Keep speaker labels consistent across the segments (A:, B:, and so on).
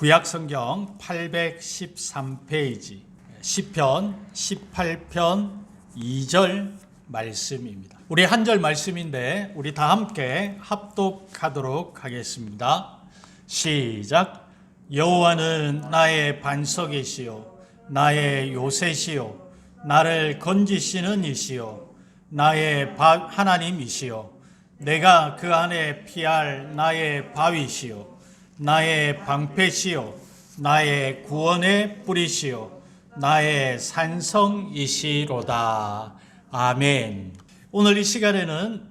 A: 구약성경 813페이지 시편 18편 2절 말씀입니다. 우리 한 절 말씀인데 우리 다 함께 합독하도록 하겠습니다. 시작. 여호와는 나의 반석이시요 나의 요새시요 나를 건지시는 이시요 나의 하나님이시요 내가 그 안에 피할 나의 바위시요 나의 방패시요 나의 구원의 뿌리시요 나의 산성이시로다. 아멘. 오늘 이 시간에는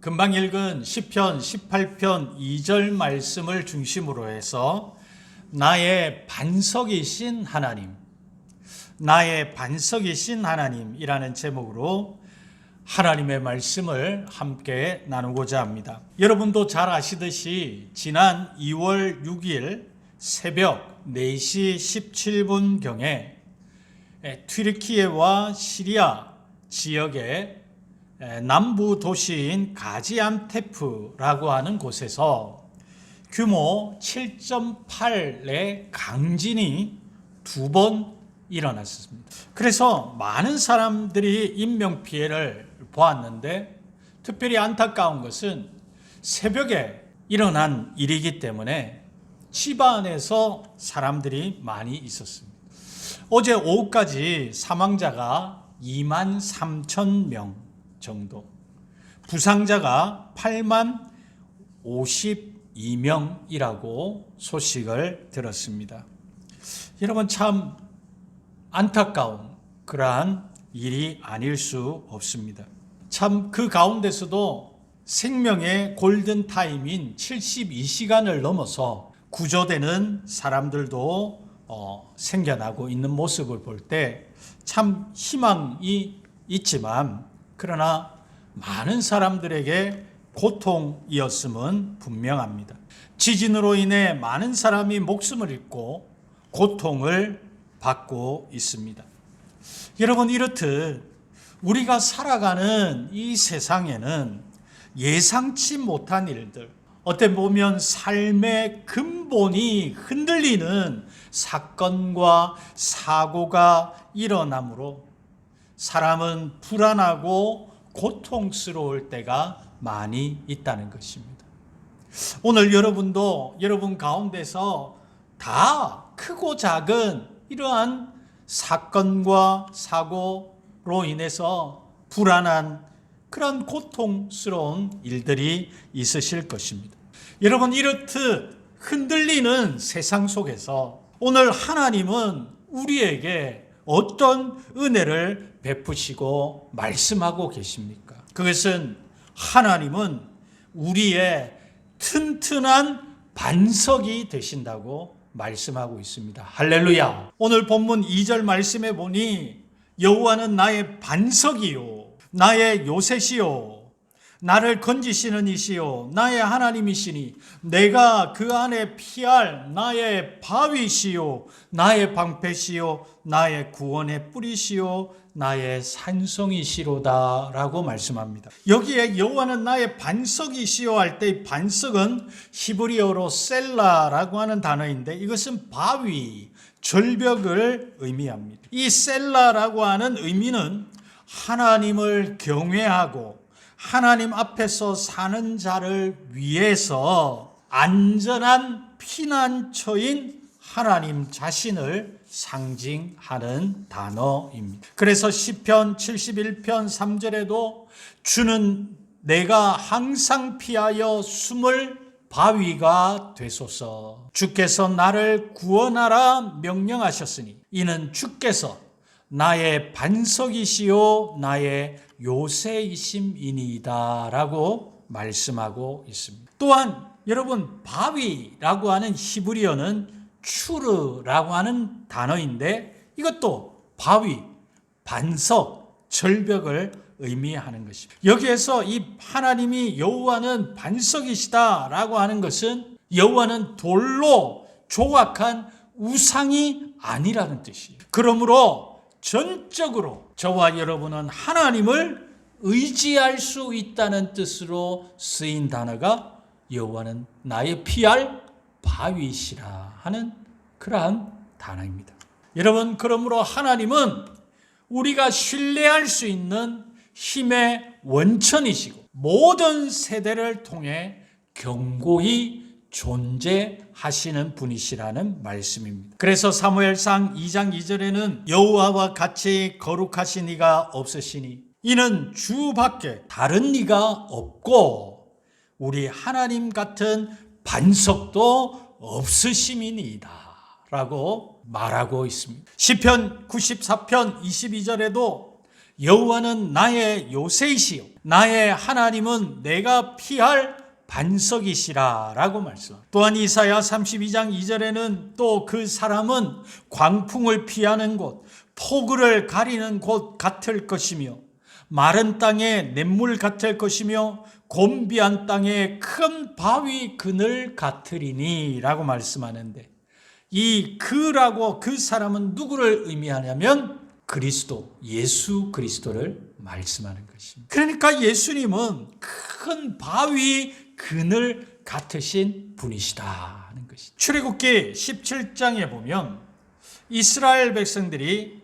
A: 금방 읽은 시편 18편 2절 말씀을 중심으로 해서 나의 반석이신 하나님, 나의 반석이신 하나님이라는 제목으로 하나님의 말씀을 함께 나누고자 합니다. 여러분도 잘 아시듯이 지난 2월 6일 새벽 4시 17분경에 튀르키예와 시리아 지역의 남부 도시인 가지안테프라고 하는 곳에서 규모 7.8의 강진이 2번 일어났습니다. 그래서 많은 사람들이 인명피해를 보았는데 특별히 안타까운 것은 새벽에 일어난 일이기 때문에 집 안에서 사람들이 많이 있었습니다. 어제 오후까지 사망자가 2만 3천 명 정도, 부상자가 8만 52명이라고 소식을 들었습니다. 여러분 참 안타까운 그러한 일이 아닐 수 없습니다. 참 그 가운데서도 생명의 골든타임인 72시간을 넘어서 구조되는 사람들도 생겨나고 있는 모습을 볼 때 참 희망이 있지만 그러나 많은 사람들에게 고통이었음은 분명합니다. 지진으로 인해 많은 사람이 목숨을 잃고 고통을 받고 있습니다. 여러분 이렇듯 우리가 살아가는 이 세상에는 예상치 못한 일들, 어떻게 보면 삶의 근본이 흔들리는 사건과 사고가 일어나므로 사람은 불안하고 고통스러울 때가 많이 있다는 것입니다. 오늘 여러분도 여러분 가운데서 다 크고 작은 이러한 사건과 사고로 인해서 불안한 그런 고통스러운 일들이 있으실 것입니다. 여러분 이렇듯 흔들리는 세상 속에서 오늘 하나님은 우리에게 어떤 은혜를 베푸시고 말씀하고 계십니까? 그것은 하나님은 우리의 튼튼한 반석이 되신다고 말씀하고 있습니다. 할렐루야. 오늘 본문 2절 말씀에 보니 여호와는 나의 반석이요 나의 요새시요 나를 건지시는 이시요 나의 하나님이시니 내가 그 안에 피할 나의 바위시요 나의 방패시요 나의 구원의 뿌리시요 나의 산성이시로다 라고 말씀합니다. 여기에 여호와는 나의 반석이시요 할 때 반석은 히브리어로 셀라라고 하는 단어인데 이것은 바위, 절벽을 의미합니다. 이 셀라라고 하는 의미는 하나님을 경외하고 하나님 앞에서 사는 자를 위해서 안전한 피난처인 하나님 자신을 상징하는 단어입니다. 그래서 시편 71편 3절에도 주는 내가 항상 피하여 숨을 바위가 되소서. 주께서 나를 구원하라 명령하셨으니 이는 주께서 나의 반석이시요 나의 요새이심이니이다 라고 말씀하고 있습니다. 또한 여러분 바위라고 하는 히브리어는 추르라고 하는 단어인데 이것도 바위, 반석, 절벽을 의미하는 것입니다. 여기에서 이 하나님이 여호와는 반석이시다라고 하는 것은 여호와는 돌로 조각한 우상이 아니라는 뜻이에요. 그러므로 전적으로 저와 여러분은 하나님을 의지할 수 있다는 뜻으로 쓰인 단어가 여호와는 나의 피할 바위시라 하는 그러한 단어입니다. 여러분, 그러므로 하나님은 우리가 신뢰할 수 있는 힘의 원천이시고 모든 세대를 통해 경고히 존재하시는 분이시라는 말씀입니다. 그래서 사무엘상 2장 2절에는 여호와와 같이 거룩하신 이가 없으시니 이는 주밖에 다른 이가 없고 우리 하나님 같은 반석도 없으심이니이다 라고 말하고 있습니다. 시편 94편 22절에도 여호와는 나의 요새이시요 나의 하나님은 내가 피할 반석이시라 라고 말씀합니다. 또한 이사야 32장 2절에는 또 그 사람은 광풍을 피하는 곳, 폭우를 가리는 곳 같을 것이며 마른 땅에 냇물 같을 것이며 곤비한 땅에 큰 바위 그늘 같으리니 라고 말씀하는데 이 그라고 그 사람은 누구를 의미하냐면 그리스도, 예수 그리스도를 말씀하는 것입니다. 그러니까 예수님은 큰 바위 그늘 같으신 분이시다 하는 것이죠. 출애굽기 17장에 보면 이스라엘 백성들이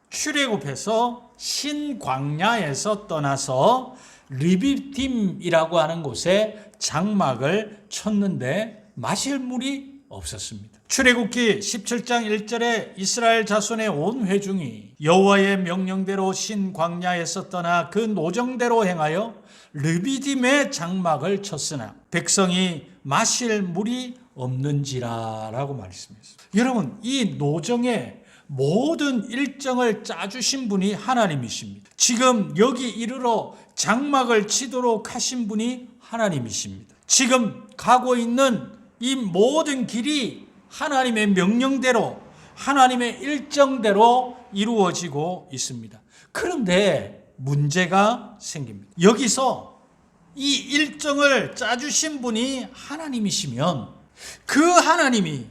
A: 출애굽해서 신광야에서 떠나서 르비딤이라고 하는 곳에 장막을 쳤는데 마실 물이 없었습니다. 출애굽기 17장 1절에 이스라엘 자손의 온 회중이 여호와의 명령대로 신광야에서 떠나 그 노정대로 행하여 르비딤의 장막을 쳤으나 백성이 마실 물이 없는지라 라고 말씀했습니다. 여러분, 이 노정의 모든 일정을 짜주신 분이 하나님이십니다. 지금 여기 이르러 장막을 치도록 하신 분이 하나님이십니다. 지금 가고 있는 이 모든 길이 하나님의 명령대로 하나님의 일정대로 이루어지고 있습니다. 그런데 문제가 생깁니다. 여기서 이 일정을 짜주신 분이 하나님이시면 그 하나님이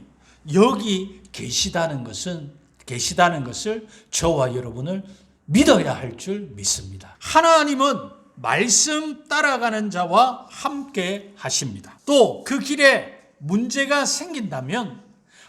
A: 여기 계시다는 것을 저와 여러분을 믿어야 할 줄 믿습니다. 하나님은 말씀 따라가는 자와 함께 하십니다. 또 그 길에 문제가 생긴다면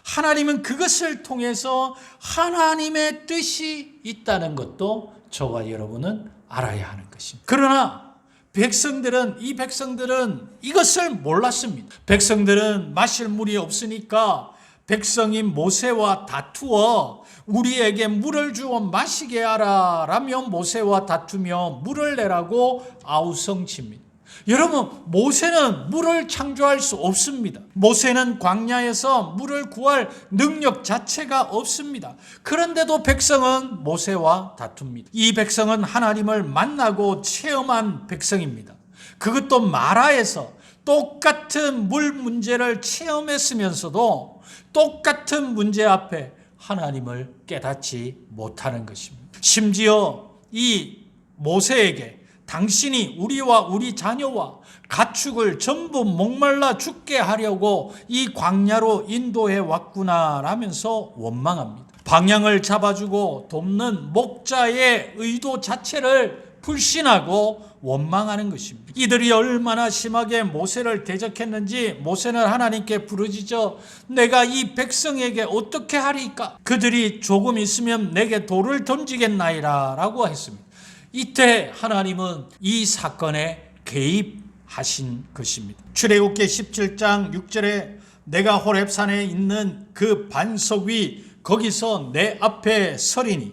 A: 하나님은 그것을 통해서 하나님의 뜻이 있다는 것도 저와 여러분은 알아야 하는 것입니다. 그러나 이 백성들은 이것을 몰랐습니다. 백성들은 마실 물이 없으니까 백성인 모세와 다투어 우리에게 물을 주어 마시게 하라 라며 모세와 다투며 물을 내라고 아우성칩니다. 여러분, 모세는 물을 창조할 수 없습니다. 모세는 광야에서 물을 구할 능력 자체가 없습니다. 그런데도 백성은 모세와 다툽니다. 이 백성은 하나님을 만나고 체험한 백성입니다. 그것도 마라에서 똑같은 물 문제를 체험했으면서도 똑같은 문제 앞에 하나님을 깨닫지 못하는 것입니다. 심지어 이 모세에게 당신이 우리와 우리 자녀와 가축을 전부 목말라 죽게 하려고 이 광야로 인도해 왔구나 라면서 원망합니다. 방향을 잡아주고 돕는 목자의 의도 자체를 불신하고 원망하는 것입니다. 이들이 얼마나 심하게 모세를 대적했는지 모세는 하나님께 부르짖어 내가 이 백성에게 어떻게 하리까? 그들이 조금 있으면 내게 돌을 던지겠나이다 라고 했습니다. 이때 하나님은 이 사건에 개입하신 것입니다. 출애굽기 17장 6절에 내가 호렙산에 있는 그 반석 위 거기서 내 앞에 서리니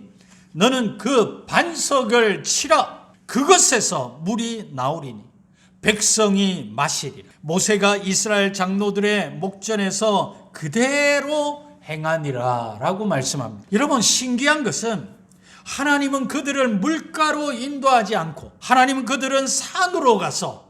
A: 너는 그 반석을 치라. 그것에서 물이 나오리니 백성이 마시리라. 모세가 이스라엘 장로들의 목전에서 그대로 행하니라 라고 말씀합니다. 여러분, 신기한 것은 하나님은 그들을 물가로 인도하지 않고 하나님은 그들은 산으로 가서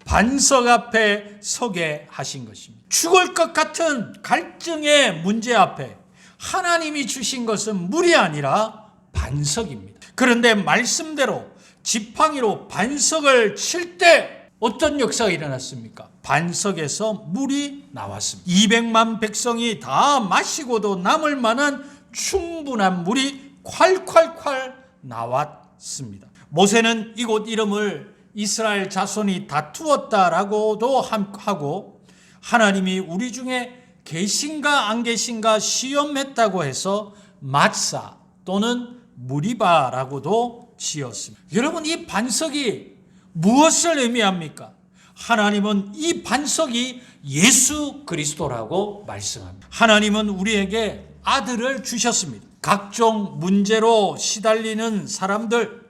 A: 반석 앞에 서게 하신 것입니다. 죽을 것 같은 갈증의 문제 앞에 하나님이 주신 것은 물이 아니라 반석입니다. 그런데 말씀대로 지팡이로 반석을 칠 때 어떤 역사가 일어났습니까? 반석에서 물이 나왔습니다. 200만 백성이 다 마시고도 남을 만한 충분한 물이 콸콸콸 나왔습니다. 모세는 이곳 이름을 이스라엘 자손이 다투었다라고도 하고 하나님이 우리 중에 계신가 안 계신가 시험했다고 해서 마사 또는 무리바라고도 지었습니다. 여러분, 이 반석이 무엇을 의미합니까? 하나님은 이 반석이 예수 그리스도라고 말씀합니다. 하나님은 우리에게 아들을 주셨습니다. 각종 문제로 시달리는 사람들,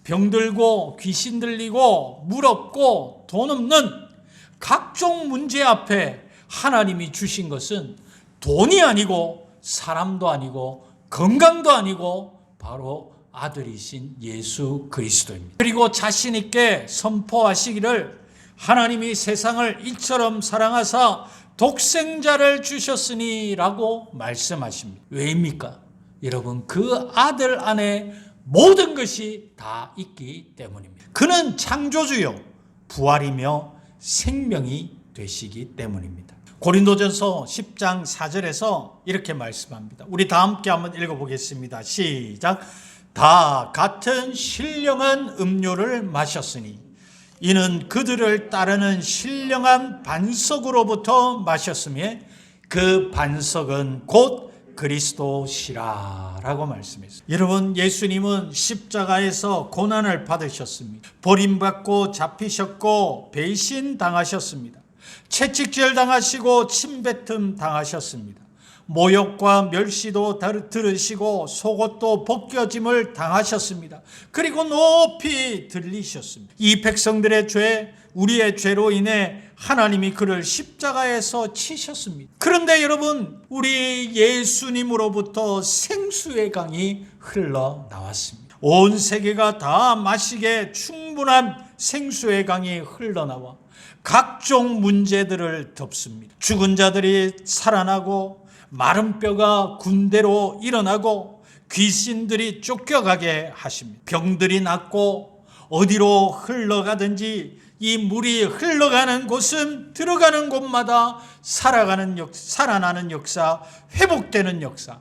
A: 병들고 귀신 들리고 물 없고 돈 없는 각종 문제 앞에 하나님이 주신 것은 돈이 아니고 사람도 아니고 건강도 아니고 바로 아들이신 예수 그리스도입니다. 그리고 자신 있게 선포하시기를 하나님이 세상을 이처럼 사랑하사 독생자를 주셨으니 라고 말씀하십니다. 왜입니까? 여러분, 그 아들 안에 모든 것이 다 있기 때문입니다. 그는 창조주요 부활이며 생명이 되시기 때문입니다. 고린도전서 10장 4절에서 이렇게 말씀합니다. 우리 다 함께 한번 읽어보겠습니다. 시작. 다 같은 신령한 음료를 마셨으니 이는 그들을 따르는 신령한 반석으로부터 마셨으며 그 반석은 곧 그리스도시라 라고 말씀했습니다. 여러분, 예수님은 십자가에서 고난을 받으셨습니다. 버림받고 잡히셨고 배신당하셨습니다. 채찍질 당하시고 침뱉음 당하셨습니다. 모욕과 멸시도 들으시고 속옷도 벗겨짐을 당하셨습니다. 그리고 높이 들리셨습니다. 이 백성들의 죄, 우리의 죄로 인해 하나님이 그를 십자가에서 치셨습니다. 그런데 여러분, 우리 예수님으로부터 생수의 강이 흘러나왔습니다. 온 세계가 다 마시게 충분한 생수의 강이 흘러나와 각종 문제들을 덮습니다. 죽은 자들이 살아나고 마른 뼈가 군대로 일어나고 귀신들이 쫓겨가게 하십니다. 병들이 낫고 어디로 흘러가든지 이 물이 흘러가는 곳은 들어가는 곳마다 살아나는 역사, 회복되는 역사,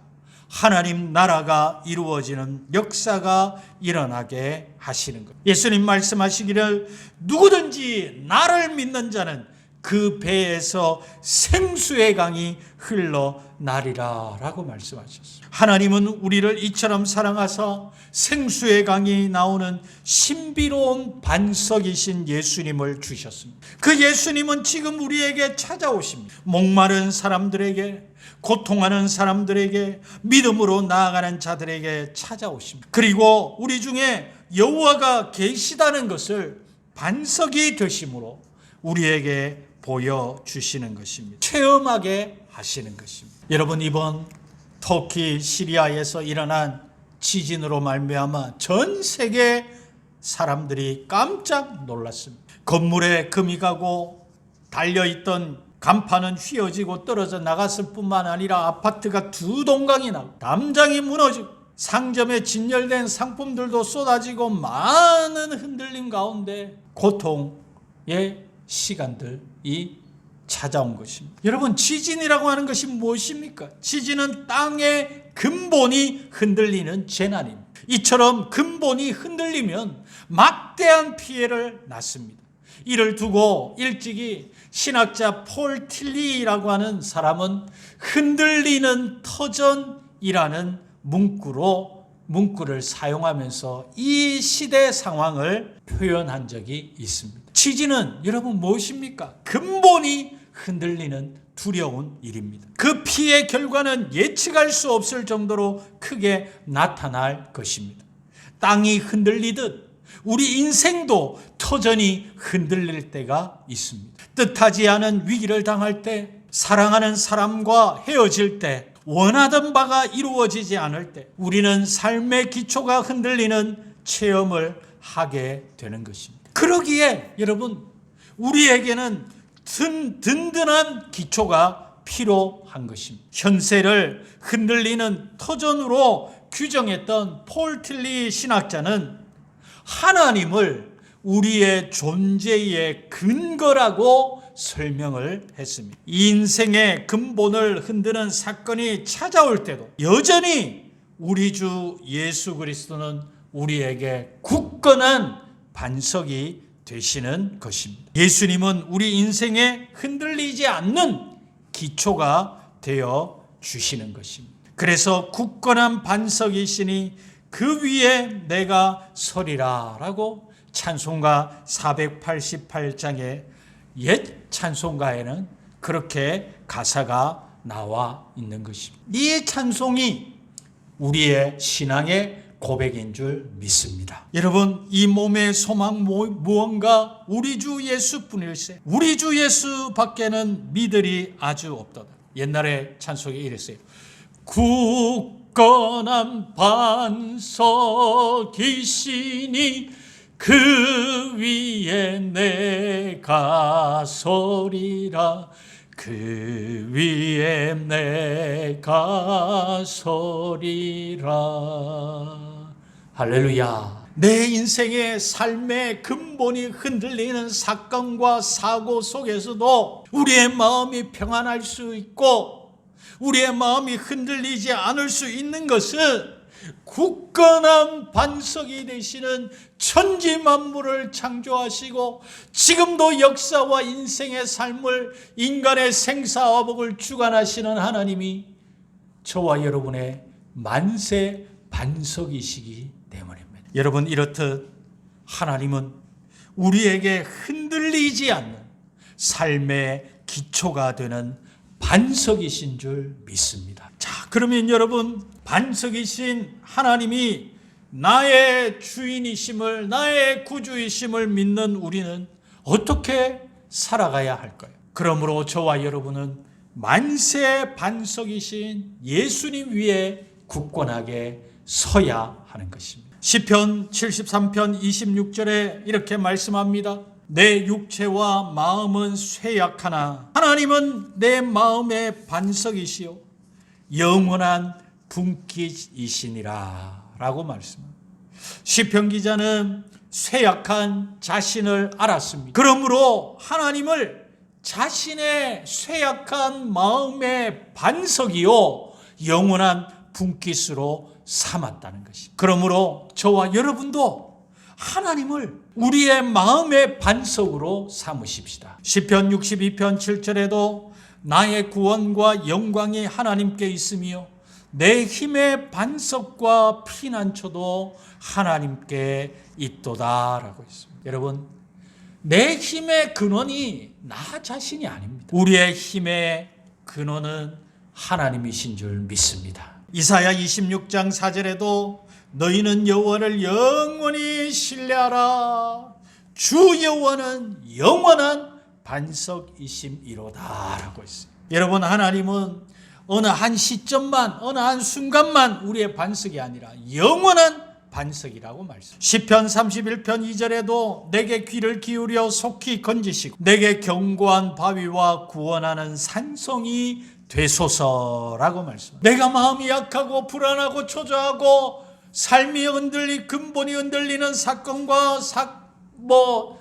A: 하나님 나라가 이루어지는 역사가 일어나게 하시는 것. 예수님 말씀하시기를 누구든지 나를 믿는 자는 그 배에서 생수의 강이 흘러나리라 라고 말씀하셨어요. 하나님은 우리를 이처럼 사랑하사 생수의 강이 나오는 신비로운 반석이신 예수님을 주셨습니다. 그 예수님은 지금 우리에게 찾아오십니다. 목마른 사람들에게, 고통하는 사람들에게, 믿음으로 나아가는 자들에게 찾아오십니다. 그리고 우리 중에 여호와가 계시다는 것을 반석이 되심으로 우리에게 보여주시는 것입니다. 체험하게 하시는 것입니다. 여러분, 이번 터키 시리아에서 일어난 지진으로 말미암아 전 세계 사람들이 깜짝 놀랐습니다. 건물에 금이 가고 달려있던 간판은 휘어지고 떨어져 나갔을 뿐만 아니라 아파트가 두 동강이 나고 담장이 무너지고 상점에 진열된 상품들도 쏟아지고 많은 흔들림 가운데 고통의 시간들이 찾아온 것입니다. 여러분, 지진이라고 하는 것이 무엇입니까? 지진은 땅의 근본이 흔들리는 재난입니다. 이처럼 근본이 흔들리면 막대한 피해를 낳습니다. 이를 두고 일찍이 신학자 폴 틸리라고 하는 사람은 흔들리는 터전이라는 문구를 사용하면서 이 시대 상황을 표현한 적이 있습니다. 지진은 여러분 무엇입니까? 근본이 흔들리는 두려운 일입니다. 그 피해 결과는 예측할 수 없을 정도로 크게 나타날 것입니다. 땅이 흔들리듯 우리 인생도 터전이 흔들릴 때가 있습니다. 뜻하지 않은 위기를 당할 때, 사랑하는 사람과 헤어질 때, 원하던 바가 이루어지지 않을 때 우리는 삶의 기초가 흔들리는 체험을 하게 되는 것입니다. 그러기에 여러분, 우리에게는 든든한 기초가 필요한 것입니다. 현세를 흔들리는 터전으로 규정했던 폴 틸리 신학자는 하나님을 우리의 존재의 근거라고 설명을 했습니다. 인생의 근본을 흔드는 사건이 찾아올 때도 여전히 우리 주 예수 그리스도는 우리에게 굳건한 반석이 되시는 것입니다. 예수님은 우리 인생에 흔들리지 않는 기초가 되어 주시는 것입니다. 그래서 굳건한 반석이시니 그 위에 내가 서리라 라고 찬송가 488장의 옛 찬송가에는 그렇게 가사가 나와 있는 것입니다. 이 찬송이 우리의 신앙의 고백인 줄 믿습니다. 여러분, 이 몸의 소망 무언가 우리 주 예수뿐일세. 우리 주 예수 밖에는 믿으리 아주 없도다. 옛날에 찬송에 이랬어요. 굳건한 반석이시니 그 위에 내가 서리라. 그 위에 내가 서리라. 할렐루야. 내 인생의 삶의 근본이 흔들리는 사건과 사고 속에서도 우리의 마음이 평안할 수 있고 우리의 마음이 흔들리지 않을 수 있는 것은 굳건한 반석이 되시는 천지 만물을 창조하시고 지금도 역사와 인생의 삶을 인간의 생사화복을 주관하시는 하나님이 저와 여러분의 만세 반석이시기 때문입니다. 여러분, 이렇듯 하나님은 우리에게 흔들리지 않는 삶의 기초가 되는 반석이신 줄 믿습니다. 자, 그러면 여러분, 반석이신 하나님이 나의 주인이심을, 나의 구주이심을 믿는 우리는 어떻게 살아가야 할까요? 그러므로 저와 여러분은 만세 반석이신 예수님 위에 굳건하게 서야 하는 것입니다. 시편 73편 26절에 이렇게 말씀합니다. 내 육체와 마음은 쇠약하나 하나님은 내 마음의 반석이시요 영원한 분깃이시니라 라고 말씀합니다. 시편 기자는 쇠약한 자신을 알았습니다. 그러므로 하나님을 자신의 쇠약한 마음의 반석이요 영원한 분깃으로 삼았다는 것입니다. 그러므로 저와 여러분도 하나님을 우리의 마음의 반석으로 삼으십시다. 시편 62편 7절에도 나의 구원과 영광이 하나님께 있으며 내 힘의 반석과 피난처도 하나님께 있도다 라고 있습니다. 여러분, 내 힘의 근원이 나 자신이 아닙니다. 우리의 힘의 근원은 하나님이신 줄 믿습니다. 이사야 26장 4절에도 너희는 여호와를 영원히 신뢰하라. 주 여호와는 영원한 반석이심이로다 라고 있어요. 여러분, 하나님은 어느 한 시점만, 어느 한 순간만 우리의 반석이 아니라 영원한 반석이라고 말씀. 시편 31편 2절에도 내게 귀를 기울여 속히 건지시고 내게 견고한 바위와 구원하는 산성이 되소서라고 말씀. 내가 마음이 약하고 불안하고 초조하고 삶이 근본이 흔들리는 사건과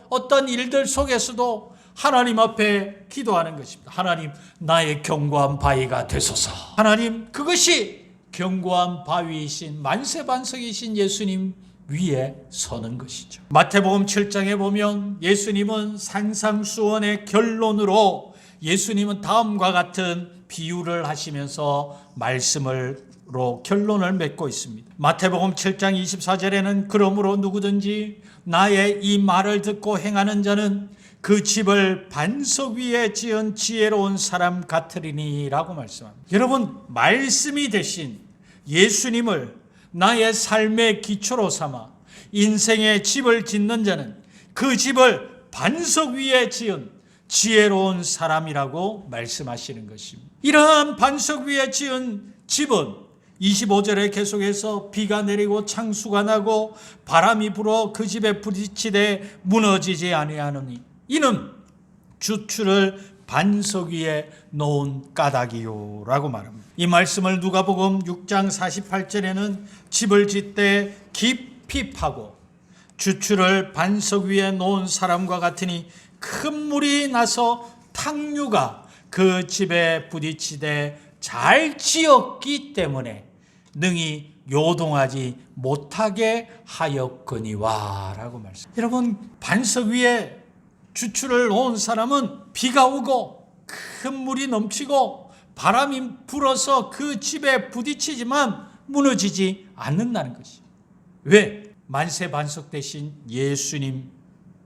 A: 어떤 일들 속에서도 하나님 앞에 기도하는 것입니다. 하나님, 나의 견고한 바위가 되소서. 하나님, 그것이 견고한 바위이신 만세 반석이신 예수님 위에 서는 것이죠. 마태복음 7장에 보면 예수님은 산상수원의 결론으로 예수님은 다음과 같은 비유를 하시면서 말씀으로 결론을 맺고 있습니다. 마태복음 7장 24절에는 그러므로 누구든지 나의 이 말을 듣고 행하는 자는 그 집을 반석 위에 지은 지혜로운 사람 같으리니 라고 말씀합니다. 여러분, 말씀이 되신 예수님을 나의 삶의 기초로 삼아 인생의 집을 짓는 자는 그 집을 반석 위에 지은 지혜로운 사람이라고 말씀하시는 것입니다. 이러한 반석 위에 지은 집은 25절에 계속해서 비가 내리고 창수가 나고 바람이 불어 그 집에 부딪히되 무너지지 아니하느니 이는 주추를 반석 위에 놓은 까닭이요 라고 말합니다. 이 말씀을 누가복음 6장 48절에는 집을 짓되 깊이 파고 주추를 반석 위에 놓은 사람과 같으니 큰 물이 나서 탕류가 그 집에 부딪히되 잘 지었기 때문에 능히 요동하지 못하게 하였거니와 라고 말씀. 여러분, 반석 위에 주추를 놓은 사람은 비가 오고 큰 물이 넘치고 바람이 불어서 그 집에 부딪히지만 무너지지 않는다는 것이. 왜? 만세 반석 대신 예수님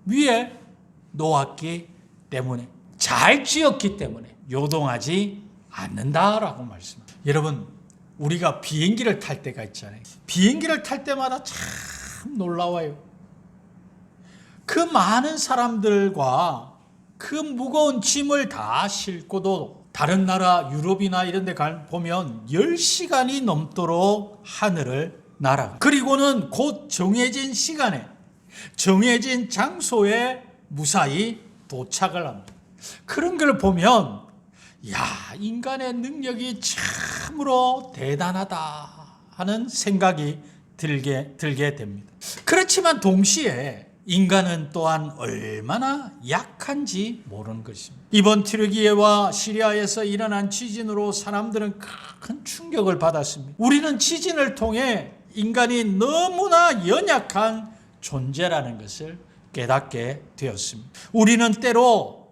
A: 위에 놓았기 때문에, 잘 지었기 때문에 요동하지 않는다라고 말씀합니다. 여러분, 우리가 비행기를 탈 때가 있잖아요. 비행기를 탈 때마다 참 놀라워요. 그 많은 사람들과 그 무거운 짐을 다 싣고도 다른 나라 유럽이나 이런 데 보면 10시간이 넘도록 하늘을 날아가. 그리고는 곧 정해진 시간에 정해진 장소에 무사히 도착을 합니다. 그런 걸 보면 인간의 능력이 참으로 대단하다 하는 생각이 들게 됩니다. 그렇지만 동시에 인간은 또한 얼마나 약한지 모르는 것입니다. 이번 튀르기예와 시리아에서 일어난 지진으로 사람들은 큰 충격을 받았습니다. 우리는 지진을 통해 인간이 너무나 연약한 존재라는 것을 깨닫게 되었습니다. 우리는 때로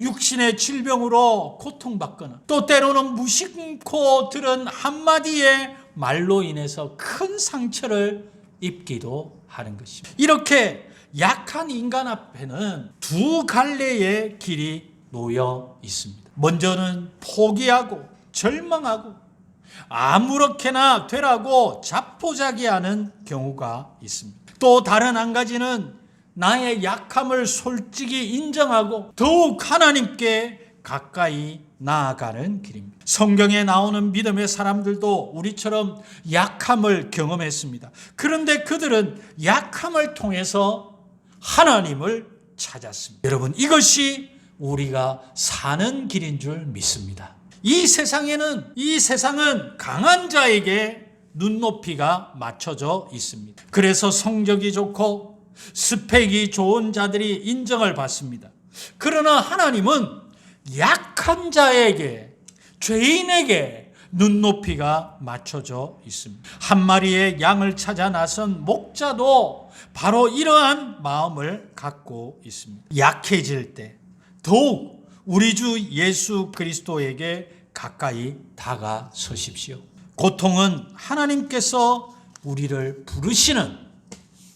A: 육신의 질병으로 고통받거나 또 때로는 무심코 들은 한마디의 말로 인해서 큰 상처를 입기도 하는 것입니다. 이렇게 약한 인간 앞에는 두 갈래의 길이 놓여 있습니다. 먼저는 포기하고 절망하고 아무렇게나 되라고 자포자기하는 경우가 있습니다. 또 다른 한 가지는 나의 약함을 솔직히 인정하고 더욱 하나님께 가까이 나아가는 길입니다. 성경에 나오는 믿음의 사람들도 우리처럼 약함을 경험했습니다. 그런데 그들은 약함을 통해서 하나님을 찾았습니다. 여러분, 이것이 우리가 사는 길인 줄 믿습니다. 이 세상은 강한 자에게 눈높이가 맞춰져 있습니다. 그래서 성적이 좋고 스펙이 좋은 자들이 인정을 받습니다. 그러나 하나님은 약한 자에게, 죄인에게 눈높이가 맞춰져 있습니다. 한 마리의 양을 찾아 나선 목자도 바로 이러한 마음을 갖고 있습니다. 약해질 때 더욱 우리 주 예수 그리스도에게 가까이 다가서십시오. 고통은 하나님께서 우리를 부르시는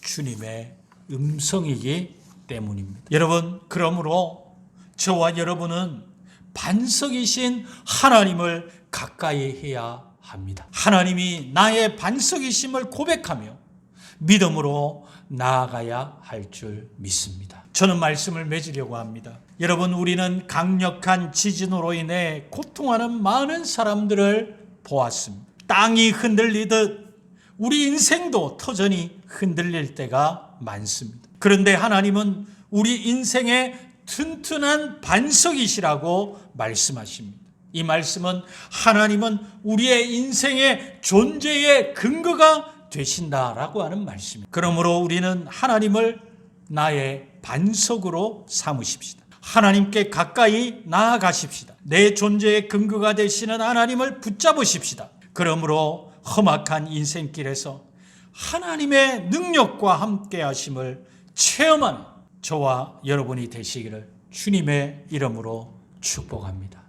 A: 주님의 음성이기 때문입니다. 여러분, 그러므로 저와 여러분은 반석이신 하나님을 가까이 해야 합니다. 하나님이 나의 반석이심을 고백하며 믿음으로 나아가야 할 줄 믿습니다. 저는 말씀을 맺으려고 합니다. 여러분, 우리는 강력한 지진으로 인해 고통하는 많은 사람들을 보았습니다. 땅이 흔들리듯 우리 인생도 터전이 흔들릴 때가 많습니다. 그런데 하나님은 우리 인생의 튼튼한 반석이시라고 말씀하십니다. 이 말씀은 하나님은 우리의 인생의 존재의 근거가 되신다라고 하는 말씀입니다. 그러므로 우리는 하나님을 나의 반석으로 삼으십시다. 하나님께 가까이 나아가십시다. 내 존재의 근거가 되시는 하나님을 붙잡으십시다. 그러므로 험악한 인생길에서 하나님의 능력과 함께 하심을 체험하는 저와 여러분이 되시기를 주님의 이름으로 축복합니다.